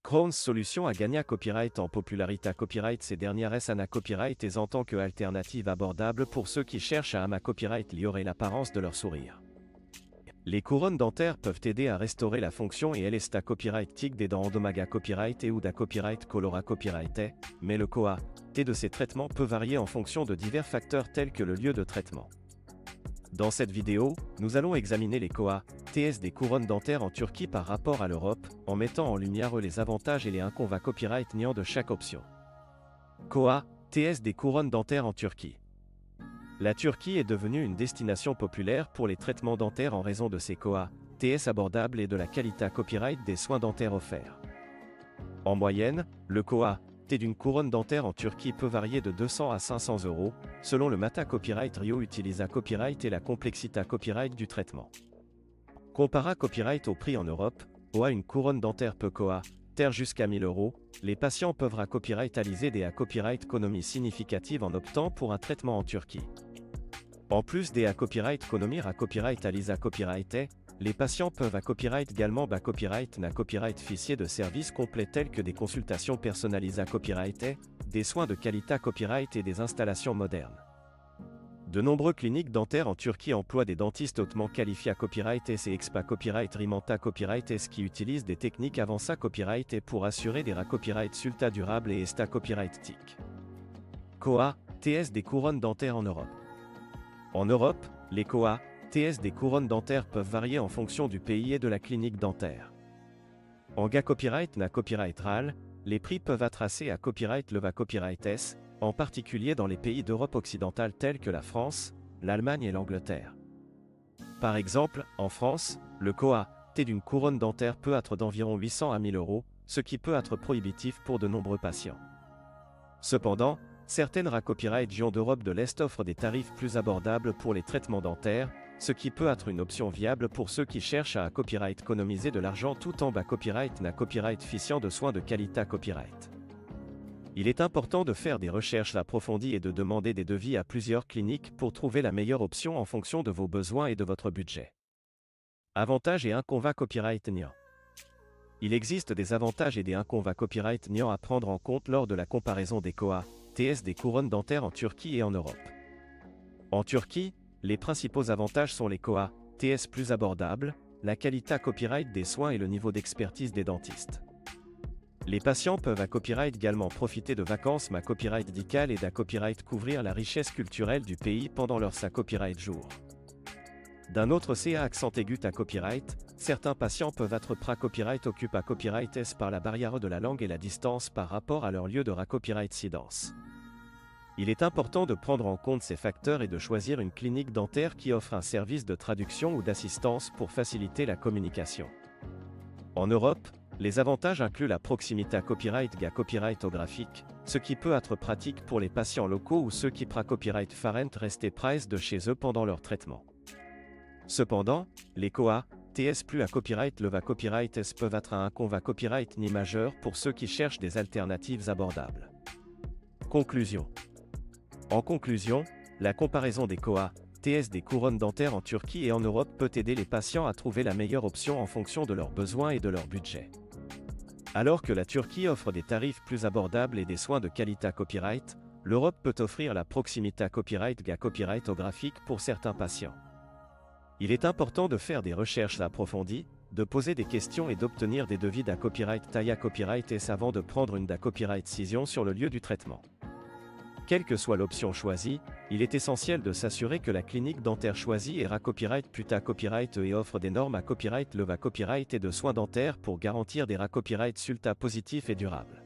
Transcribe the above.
Crown's solution a gagné à copyright en popularité à copyright ces dernières années copyright et en tant que alternative abordable pour ceux qui cherchent à ama copyright liorer l'apparence de leur sourire. Les couronnes dentaires peuvent aider à restaurer la fonction et elle est à copyright tic des dents endomaga copyright et ou da copyright colora copyright mais le coa T de ces traitements peut varier en fonction de divers facteurs tels que le lieu de traitement. Dans cette vidéo, nous allons examiner les coa TS des couronnes dentaires en Turquie par rapport à l'Europe, en mettant en lumière les avantages et les inconvénients copyright niant de chaque option. Coa TS des couronnes dentaires en Turquie. La Turquie est devenue une destination populaire pour les traitements dentaires en raison de ses coa TS abordables et de la qualité copyright des soins dentaires offerts. En moyenne, le coa T d'une couronne dentaire en Turquie peut varier de 200 à 500 €, selon le Mata Copyright Rio Utilisa Copyright et la complexité copyright du traitement. Compara copyright au prix en Europe, OA une couronne dentaire peut coa terre jusqu'à 1000 €, les patients peuvent copyrightaliser des copyright économies significatives en optant pour un traitement en Turquie. En plus des copyright économies copyrightaliza copyright, les patients peuvent copyright également copyright na copyright fichier de services complets tels que des consultations personnalisées copyright, des soins de qualité copyright et des installations modernes. De nombreuses cliniques dentaires en Turquie emploient des dentistes hautement qualifiés copyright et expa copyright rimanta copyright et qui utilisent des techniques avancées copyright et pour assurer des copyright sulta durables et esta copyright TIC. Coa TS des couronnes dentaires en Europe. En Europe, les coa TS des couronnes dentaires peuvent varier en fonction du pays et de la clinique dentaire. En copyright na copyright RAL, les prix peuvent être tracés à copyright leva copyright S, en particulier dans les pays d'Europe occidentale tels que la France, l'Allemagne et l'Angleterre. Par exemple, en France, le coa T d'une couronne dentaire peut être d'environ 800 à 1000 €, ce qui peut être prohibitif pour de nombreux patients. Cependant, certaines copyright régions d'Europe de l'Est offrent des tarifs plus abordables pour les traitements dentaires, ce qui peut être une option viable pour ceux qui cherchent à copyright économiser de l'argent tout en copyright na copyright fichier de soins de qualité copyright. Il est important de faire des recherches approfondies et de demander des devis à plusieurs cliniques pour trouver la meilleure option en fonction de vos besoins et de votre budget. Avantages et inconvénients copyright niant. Il existe des avantages et des inconvénients copyright niant à prendre en compte lors de la comparaison des coa TS des couronnes dentaires en Turquie et en Europe. En Turquie, les principaux avantages sont les coa TS plus abordables, la qualité copyright des soins et le niveau d'expertise des dentistes. Les patients peuvent copyright également profiter de vacances copyright médicales et copyright couvrir la richesse culturelle du pays pendant leur copyright jour. D'un autre accent aigu copyright, certains patients peuvent être copyright occupent copyright S par la barrière de la langue et la distance par rapport à leur lieu de copyright résidence. Il est important de prendre en compte ces facteurs et de choisir une clinique dentaire qui offre un service de traduction ou d'assistance pour faciliter la communication. En Europe, les avantages incluent la proximité copyright graphique, ce qui peut être pratique pour les patients locaux ou ceux qui copyright farent rester price de chez eux pendant leur traitement. Cependant, les coa TS plus copyright leva copyright S peuvent être un inconvénient copyright ni majeur pour ceux qui cherchent des alternatives abordables. Conclusion. En conclusion, la comparaison des coa TS des couronnes dentaires en Turquie et en Europe peut aider les patients à trouver la meilleure option en fonction de leurs besoins et de leur budget. Alors que la Turquie offre des tarifs plus abordables et des soins de qualité copyright, l'Europe peut offrir la proximité copyright graphique pour certains patients. Il est important de faire des recherches approfondies, de poser des questions et d'obtenir des devis copyright taille copyright S avant de prendre une copyright décision sur le lieu du traitement. Quelle que soit l'option choisie, il est essentiel de s'assurer que la clinique dentaire choisie est copyright puta copyright et offre des normes copyright leva copyright et de soins dentaires pour garantir des copyright sulta positifs et durables.